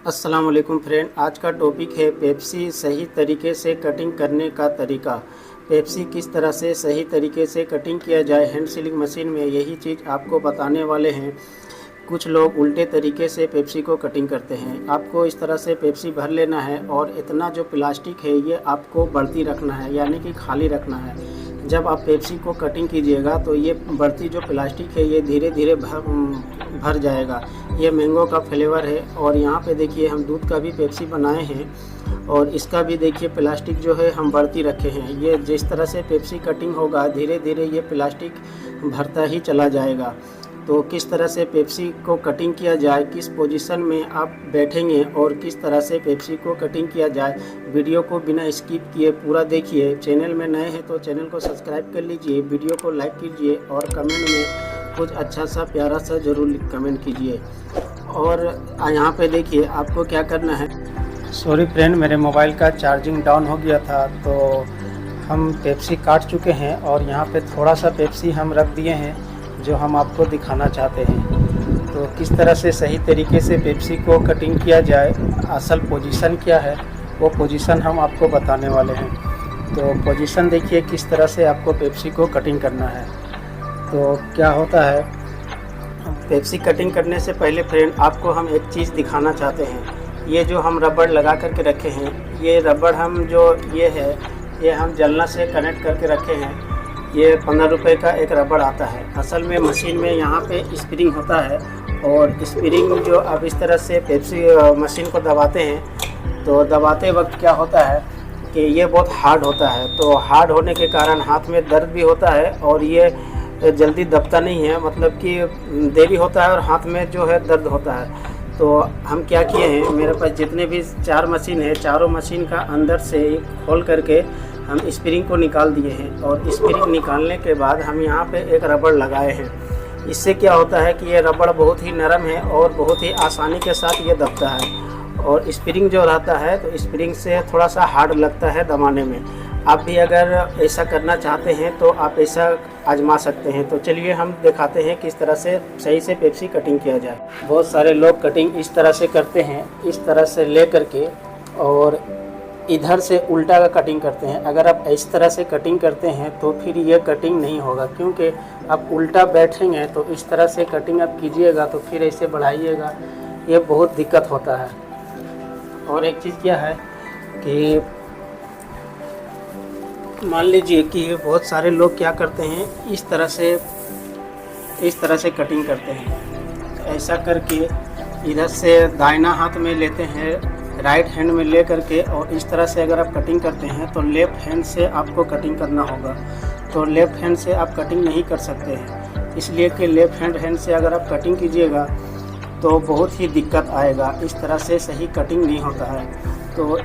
अस्सलाम वालेकुम फ्रेंड, आज का टॉपिक है पेप्सी सही तरीके से कटिंग करने का तरीका। पेप्सी किस तरह से सही तरीके से कटिंग किया जाए हैंड सीलिंग मशीन में, यही चीज़ आपको बताने वाले हैं। कुछ लोग उल्टे तरीके से पेप्सी को कटिंग करते हैं। आपको इस तरह से पेप्सी भर लेना है और इतना जो प्लास्टिक है ये आपको बढ़ती रखना है, यानी कि खाली रखना है। जब आप पेप्सी को कटिंग कीजिएगा तो ये बढ़ती जो प्लास्टिक है ये धीरे धीरे भर जाएगा। ये मैंगो का फ्लेवर है और यहाँ पे देखिए हम दूध का भी पेप्सी बनाए हैं और इसका भी देखिए प्लास्टिक जो है हम बढ़ती रखे हैं। ये जिस तरह से पेप्सी कटिंग होगा धीरे धीरे ये प्लास्टिक भरता ही चला जाएगा। तो किस तरह से पेप्सी को कटिंग किया जाए, किस पोजीशन में आप बैठेंगे और किस तरह से पेप्सी को कटिंग किया जाए, वीडियो को बिना स्किप किए पूरा देखिए। चैनल में नए हैं तो चैनल को सब्सक्राइब कर लीजिए, वीडियो को लाइक कीजिए और कमेंट में कुछ अच्छा सा प्यारा सा ज़रूर कमेंट कीजिए। और यहाँ पे देखिए आपको क्या करना है। सॉरी फ्रेंड, मेरे मोबाइल का चार्जिंग डाउन हो गया था तो हम पेप्सी काट चुके हैं और यहाँ पे थोड़ा सा पेप्सी हम रख दिए हैं जो हम आपको दिखाना चाहते हैं। तो किस तरह से सही तरीके से पेप्सी को कटिंग किया जाए, असल पोजीशन क्या है वो पोजीशन हम आपको बताने वाले हैं। तो पोजीशन देखिए किस तरह से आपको पेप्सी को कटिंग करना है। तो क्या होता है, पेप्सी कटिंग करने से पहले फ्रेंड आपको हम एक चीज़ दिखाना चाहते हैं। ये जो हम रबड़ लगा करके रखे हैं, ये रबड़ हम जो ये हम जलना से कनेक्ट करके रखे हैं। ये 15 रुपये का एक रबड़ आता है। असल में मशीन में यहाँ पे स्प्रिंग होता है और स्प्रिंग जो आप इस तरह से पेप्सी मशीन को दबाते हैं तो दबाते वक्त क्या होता है कि ये बहुत हार्ड होता है। तो हार्ड होने के कारण हाथ में दर्द भी होता है और ये जल्दी दबता नहीं है, मतलब कि देरी होता है और हाथ में जो है दर्द होता है। तो हम क्या किए हैं, मेरे पास जितने भी 4 मशीन है, चारों मशीन का अंदर से खोल करके हम स्प्रिंग को निकाल दिए हैं और स्प्रिंग निकालने के बाद हम यहाँ पे एक रबड़ लगाए हैं। इससे क्या होता है कि ये रबड़ बहुत ही नरम है और बहुत ही आसानी के साथ ये दबता है। और स्प्रिंग जो रहता है तो स्प्रिंग से थोड़ा सा हार्ड लगता है दबाने में। आप भी अगर ऐसा करना चाहते हैं तो आप ऐसा आजमा सकते हैं। तो चलिए हम दिखाते हैं किस तरह से सही से पेप्सी कटिंग किया जाए। बहुत सारे लोग कटिंग इस तरह से करते हैं, इस तरह से ले करके और इधर से उल्टा का कटिंग करते हैं। अगर आप इस तरह से कटिंग करते हैं तो फिर ये कटिंग नहीं होगा, क्योंकि आप उल्टा बैठेंगे तो इस तरह से कटिंग आप कीजिएगा तो फिर ऐसे बढ़ाइएगा, ये बहुत दिक्कत होता है। और एक चीज़ क्या है कि मान लीजिए कि बहुत सारे लोग क्या करते हैं, इस तरह से कटिंग करते हैं। ऐसा करके इधर से दाहिना हाथ में लेते हैं, राइट हैंड में ले करके, और इस तरह से अगर आप कटिंग करते हैं तो लेफ़्ट हैंड से आपको कटिंग करना होगा। तो लेफ़्ट हैंड से आप कटिंग नहीं कर सकते हैं, इसलिए कि लेफ़्ट हैंड से अगर आप कटिंग कीजिएगा तो बहुत ही दिक्कत आएगा। इस तरह से सही कटिंग नहीं होता है। तो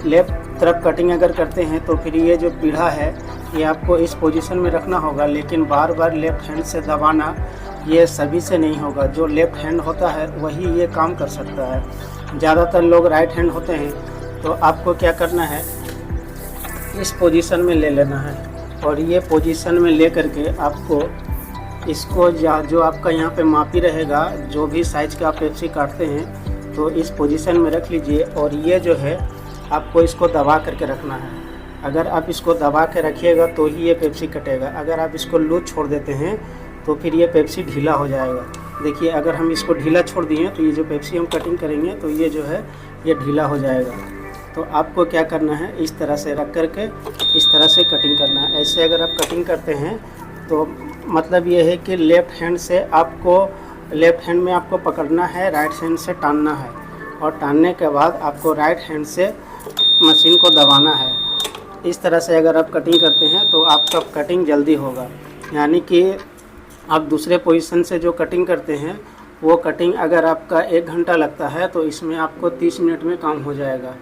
लेफ़्ट तरफ कटिंग अगर करते हैं तो फिर ये जो पीढ़ा है ये आपको इस पोजीशन में रखना होगा, लेकिन बार बार लेफ़्ट हैंड से दबाना ये सभी से नहीं होगा। जो लेफ़्ट हैंड होता है वही ये काम कर सकता है। ज़्यादातर लोग राइट हैंड होते हैं। तो आपको क्या करना है, इस पोजीशन में ले लेना है और ये पोजीशन में ले करके आपको इसको जो आपका यहाँ पे मापी रहेगा, जो भी साइज़ का आप पेप्सी काटते हैं तो इस पोजीशन में रख लीजिए। और ये जो है आपको इसको दबा करके रखना है। अगर आप इसको दबा के रखिएगा तो ही ये पेप्सी कटेगा। अगर आप इसको लूज छोड़ देते हैं तो फिर ये पेप्सी ढीला हो जाएगा। देखिए अगर हम इसको ढीला छोड़ दिए तो ये जो पेप्सी हम कटिंग करेंगे तो ये जो है ये ढीला हो जाएगा। तो आपको क्या करना है, इस तरह से रख करके इस तरह से कटिंग करना है। ऐसे अगर आप कटिंग करते हैं तो मतलब ये है कि लेफ़्ट हैंड से आपको लेफ़्ट हैंड में आपको पकड़ना है, राइट हैंड से टानना है और टानने के बाद आपको राइट हैंड से मशीन को दबाना है। इस तरह से अगर आप कटिंग करते हैं तो आपका कटिंग जल्दी होगा। यानी कि आप दूसरे पोजीशन से जो कटिंग करते हैं वो कटिंग अगर आपका 1 घंटा लगता है तो इसमें आपको 30 मिनट में काम हो जाएगा।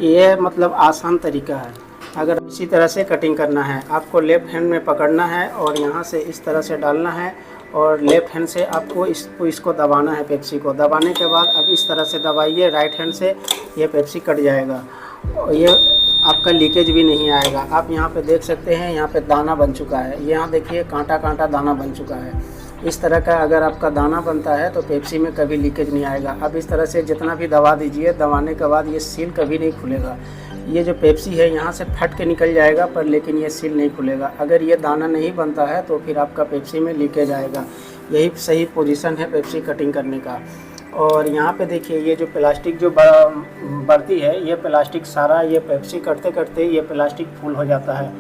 ये मतलब आसान तरीका है। अगर इसी तरह से कटिंग करना है, आपको लेफ़्ट हैंड में पकड़ना है और यहाँ से इस तरह से डालना है और लेफ़्ट हैंड से आपको इसको दबाना है। पेप्सी को दबाने के बाद अब इस तरह से दबाइए राइट हैंड से, ये पेप्सी कट जाएगा और ये आपका लीकेज भी नहीं आएगा। आप यहाँ पे देख सकते हैं, यहाँ पे दाना बन चुका है। यहाँ देखिए कांटा कांटा दाना बन चुका है। इस तरह का अगर आपका दाना बनता है तो पेप्सी में कभी लीकेज नहीं आएगा। अब इस तरह से जितना भी दबा दीजिए, दबाने के बाद ये सील कभी नहीं खुलेगा। ये जो पेप्सी है यहाँ से फट के निकल जाएगा पर लेकिन ये सील नहीं खुलेगा। अगर ये दाना नहीं बनता है तो फिर आपका पेप्सी में लीकेज आएगा। यही सही पोजीशन है पेप्सी कटिंग करने का। और यहाँ पे देखिए ये जो प्लास्टिक जो बढ़ती है, ये प्लास्टिक सारा ये पेप्सी करते करते ये प्लास्टिक फुल हो जाता है।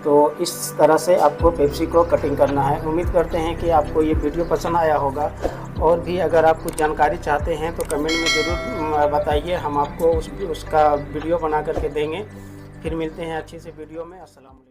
तो इस तरह से आपको पेप्सी को कटिंग करना है। उम्मीद करते हैं कि आपको ये वीडियो पसंद आया होगा। और भी अगर आप कुछ जानकारी चाहते हैं तो कमेंट में ज़रूर बताइए, हम आपको उसका वीडियो बना करके देंगे। फिर मिलते हैं अच्छी सी वीडियो में। अस्सलाम वालेकुम।